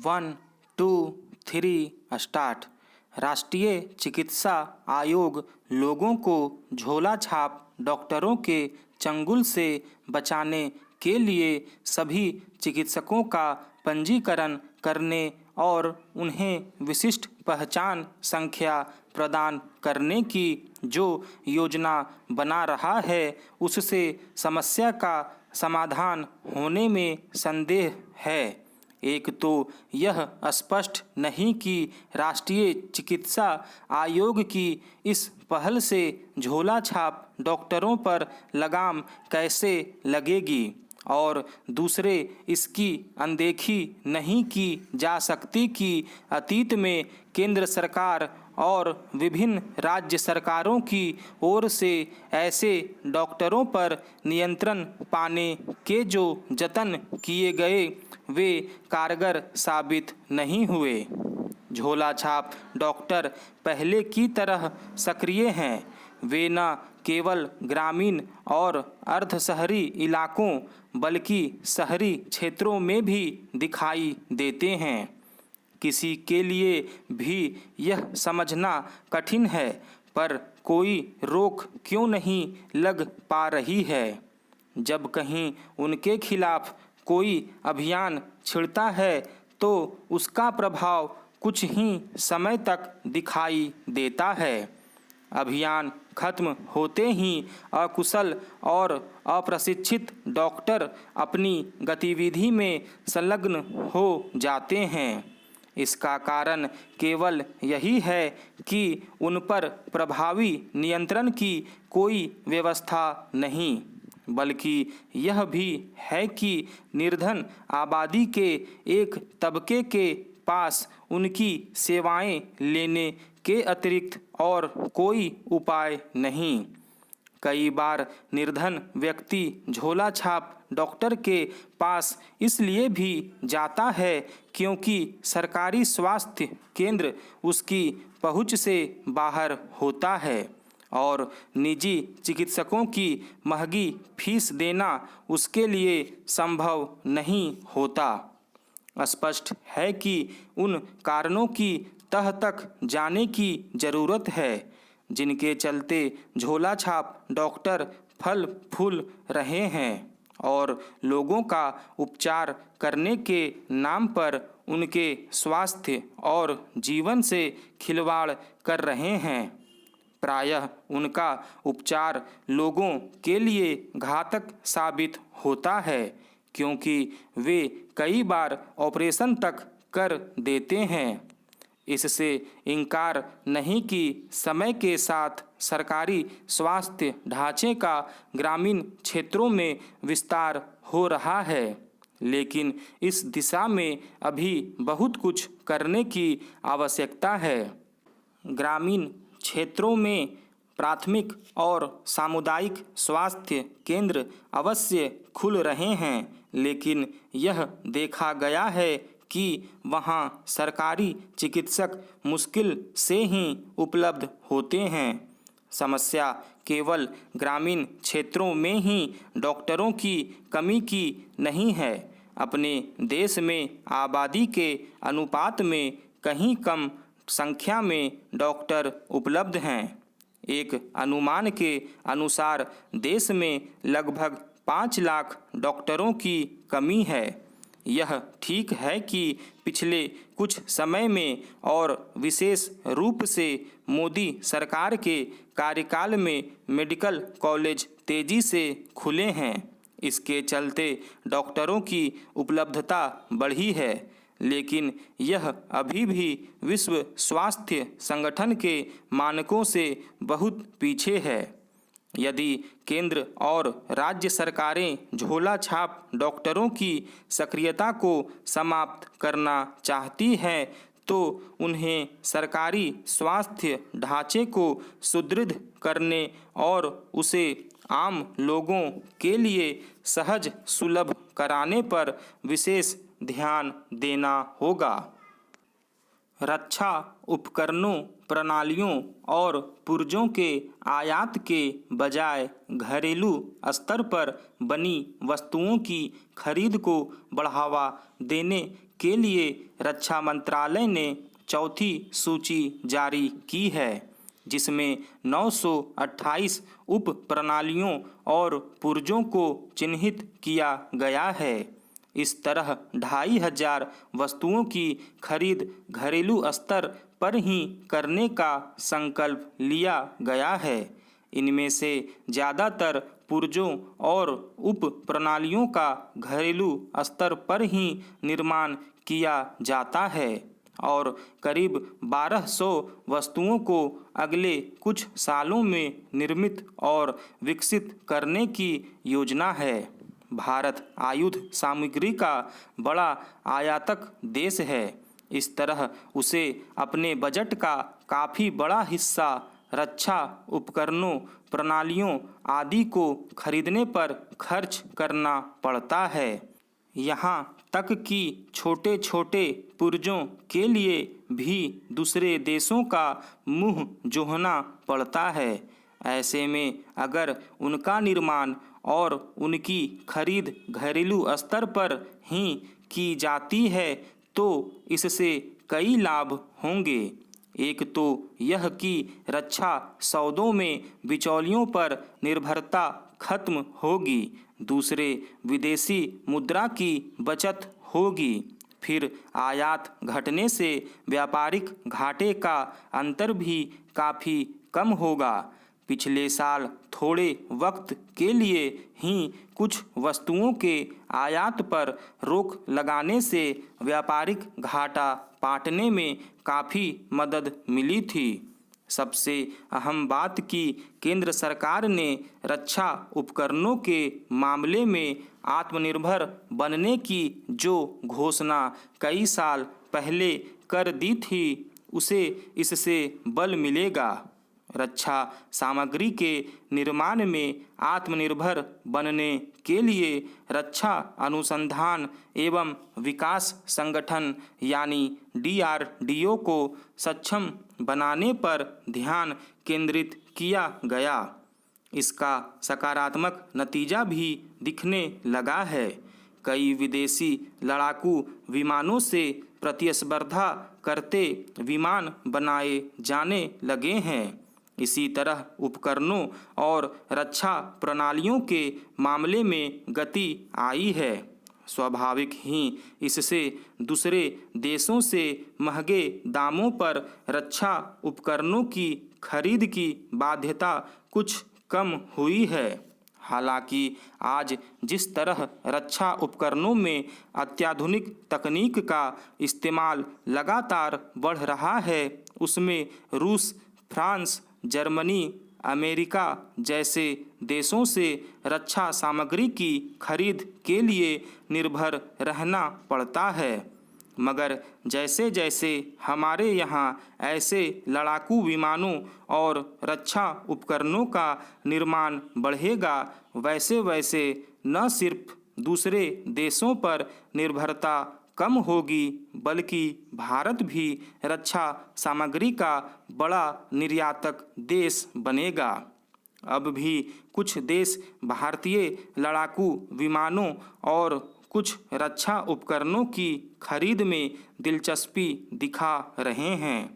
1, 2, 3 start. राष्ट्रीय चिकित्सा आयोग लोगों को झोला छाप डॉक्टरों के चंगुल से बचाने के लिए सभी चिकित्सकों का पंजीकरण करने और उन्हें विशिष्ट पहचान संख्या प्रदान करने की जो योजना बना रहा है उससे समस्या का समाधान होने में संदेह है। एक तो यह स्पष्ट नहीं कि राष्ट्रीय चिकित्सा आयोग की इस पहल से झोला छाप डॉक्टरों पर लगाम कैसे लगेगी और दूसरे इसकी अनदेखी नहीं की जा सकती कि अतीत में केंद्र सरकार और विभिन्न राज्य सरकारों की ओर से ऐसे डॉक्टरों पर नियंत्रण पाने के जो जतन किए गए वे कारगर साबित नहीं हुए। झोला छाप डॉक्टर पहले की तरह सक्रिय हैं। वे न केवल ग्रामीण और अर्ध शहरी इलाकों बल्कि शहरी क्षेत्रों में भी दिखाई देते हैं। किसी के लिए भी यह समझना कठिन है पर कोई रोक क्यों नहीं लग पा रही है। जब कहीं उनके खिलाफ कोई अभियान छिड़ता है तो उसका प्रभाव कुछ ही समय तक दिखाई देता है। अभियान खत्म होते ही अकुशल और अप्रशिक्षित डॉक्टर अपनी गतिविधि में संलग्न हो जाते हैं। इसका कारण केवल यही है कि उन पर प्रभावी नियंत्रण की कोई व्यवस्था नहीं, बल्कि यह भी है कि निर्धन आबादी के एक तबके के पास उनकी सेवाएं लेने के अतिरिक्त और कोई उपाय नहीं। कई बार निर्धन व्यक्ति झोला छाप डॉक्टर के पास इसलिए भी जाता है क्योंकि सरकारी स्वास्थ्य केंद्र उसकी पहुंच से बाहर होता है और निजी चिकित्सकों की महंगी फीस देना उसके लिए संभव नहीं होता। स्पष्ट है कि उन कारणों की तह तक जाने की जरूरत है जिनके चलते झोला छाप डॉक्टर फल फूल रहे हैं और लोगों का उपचार करने के नाम पर उनके स्वास्थ्य और जीवन से खिलवाड़ कर रहे हैं। प्रायः उनका उपचार लोगों के लिए घातक साबित होता है क्योंकि वे कई बार ऑपरेशन तक कर देते हैं। इससे इनकार नहीं कि समय के साथ सरकारी स्वास्थ्य ढांचे का ग्रामीण क्षेत्रों में विस्तार हो रहा है, लेकिन इस दिशा में अभी बहुत कुछ करने की आवश्यकता है। ग्रामीण क्षेत्रों में प्राथमिक और सामुदायिक स्वास्थ्य केंद्र अवश्य खुल रहे हैं, लेकिन यह देखा गया है कि वहां सरकारी चिकित्सक मुश्किल से ही उपलब्ध होते हैं। समस्या केवल ग्रामीण क्षेत्रों में ही डॉक्टरों की कमी की नहीं है। अपने देश में आबादी के अनुपात में कहीं कम संख्या में डॉक्टर उपलब्ध हैं। एक अनुमान के अनुसार देश में लगभग 5 लाख डॉक्टरों की कमी है। यह ठीक है कि पिछले कुछ समय में और विशेष रूप से मोदी सरकार के कार्यकाल में मेडिकल कॉलेज तेजी से खुले हैं। इसके चलते डॉक्टरों की उपलब्धता बढ़ी है, लेकिन यह अभी भी विश्व स्वास्थ्य संगठन के मानकों से बहुत पीछे है। यदि केंद्र और राज्य सरकारें झोला छाप डॉक्टरों की सक्रियता को समाप्त करना चाहती हैं तो उन्हें सरकारी स्वास्थ्य ढांचे को सुदृढ़ करने और उसे आम लोगों के लिए सहज सुलभ कराने पर विशेष ध्यान देना होगा। रक्षा उपकरणों, प्रणालियों और पुर्जों के आयात के बजाय घरेलू स्तर पर बनी वस्तुओं की खरीद को बढ़ावा देने के लिए रक्षा मंत्रालय ने चौथी सूची जारी की है, जिसमें 928 उप प्रणालियों और पुर्जों को चिन्हित किया गया है। इस तरह 2500 वस्तुओं की खरीद घरेलू स्तर पर ही करने का संकल्प लिया गया है। इनमें से ज़्यादातर पुर्जों और उप प्रणालियों का घरेलू स्तर पर ही निर्माण किया जाता है और करीब 1200 वस्तुओं को अगले कुछ सालों में निर्मित और विकसित करने की योजना है। भारत आयुध सामग्री का बड़ा आयातक देश है। इस तरह उसे अपने बजट का काफ़ी बड़ा हिस्सा रक्षा उपकरणों, प्रणालियों आदि को खरीदने पर खर्च करना पड़ता है। यहाँ तक कि छोटे छोटे पुर्जों के लिए भी दूसरे देशों का मुंह जोहना पड़ता है। ऐसे में अगर उनका निर्माण और उनकी खरीद घरेलू स्तर पर ही की जाती है तो इससे कई लाभ होंगे। एक तो यह कि रक्षा सौदों में बिचौलियों पर निर्भरता खत्म होगी, दूसरे विदेशी मुद्रा की बचत होगी, फिर आयात घटने से व्यापारिक घाटे का अंतर भी काफ़ी कम होगा। पिछले साल थोड़े वक्त के लिए ही कुछ वस्तुओं के आयात पर रोक लगाने से व्यापारिक घाटा पाटने में काफ़ी मदद मिली थी। सबसे अहम बात कि केंद्र सरकार ने रक्षा उपकरणों के मामले में आत्मनिर्भर बनने की जो घोषणा कई साल पहले कर दी थी, उसे इससे बल मिलेगा। रक्षा सामग्री के निर्माण में आत्मनिर्भर बनने के लिए रक्षा अनुसंधान एवं विकास संगठन यानी DRDO को सक्षम बनाने पर ध्यान केंद्रित किया गया। इसका सकारात्मक नतीजा भी दिखने लगा है। कई विदेशी लड़ाकू विमानों से प्रतिस्पर्धा करते विमान बनाए जाने लगे हैं। इसी तरह उपकरणों और रक्षा प्रणालियों के मामले में गति आई है। स्वाभाविक ही इससे दूसरे देशों से महंगे दामों पर रक्षा उपकरणों की खरीद की बाध्यता कुछ कम हुई है। हालांकि आज जिस तरह रक्षा उपकरणों में अत्याधुनिक तकनीक का इस्तेमाल लगातार बढ़ रहा है, उसमें रूस, फ्रांस, जर्मनी, अमेरिका जैसे देशों से रक्षा सामग्री की खरीद के लिए निर्भर रहना पड़ता है। मगर जैसे जैसे हमारे यहाँ ऐसे लड़ाकू विमानों और रक्षा उपकरणों का निर्माण बढ़ेगा, वैसे वैसे न सिर्फ दूसरे देशों पर निर्भरता कम होगी, बल्कि भारत भी रक्षा सामग्री का बड़ा निर्यातक देश बनेगा। अब भी कुछ देश भारतीय लड़ाकू विमानों और कुछ रक्षा उपकरणों की खरीद में दिलचस्पी दिखा रहे हैं।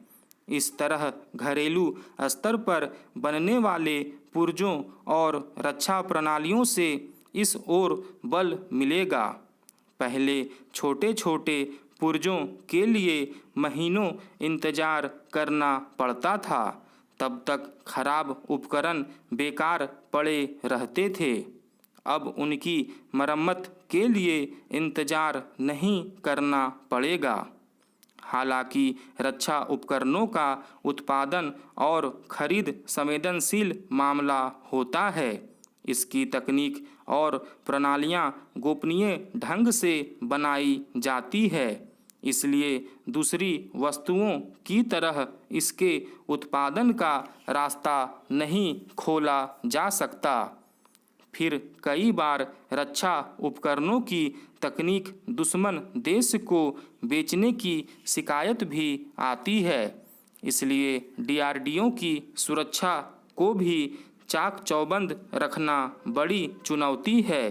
इस तरह घरेलू स्तर पर बनने वाले पुर्जों और रक्षा प्रणालियों से इस ओर बल मिलेगा। पहले छोटे छोटे पुर्जों के लिए महीनों इंतजार करना पड़ता था, तब तक खराब उपकरण बेकार पड़े रहते थे। अब उनकी मरम्मत के लिए इंतजार नहीं करना पड़ेगा। हालांकि रक्षा उपकरणों का उत्पादन और खरीद संवेदनशील मामला होता है। इसकी तकनीक और प्रणालियां गोपनीय ढंग से बनाई जाती है, इसलिए दूसरी वस्तुओं की तरह इसके उत्पादन का रास्ता नहीं खोला जा सकता। फिर कई बार रक्षा उपकरणों की तकनीक दुश्मन देश को बेचने की शिकायत भी आती है। इसलिए DRDO की सुरक्षा को भी चाक चौबंद रखना बड़ी चुनौती है।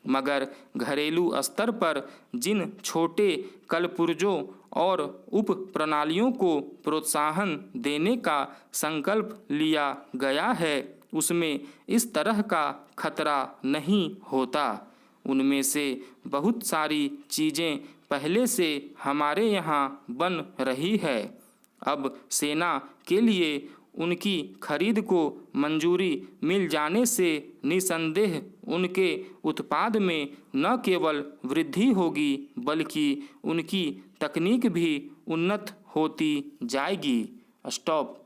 मगर घरेलू स्तर पर जिन छोटे कलपुर्जों और उप प्रणालियों को प्रोत्साहन देने का संकल्प लिया गया है उसमें इस तरह का खतरा नहीं होता। उनमें से बहुत सारी चीज़ें पहले से हमारे यहाँ बन रही है। अब सेना के लिए उनकी खरीद को मंजूरी मिल जाने से निसंदेह उनके उत्पाद में न केवल वृद्धि होगी बल्कि उनकी तकनीक भी उन्नत होती जाएगी। स्टॉप।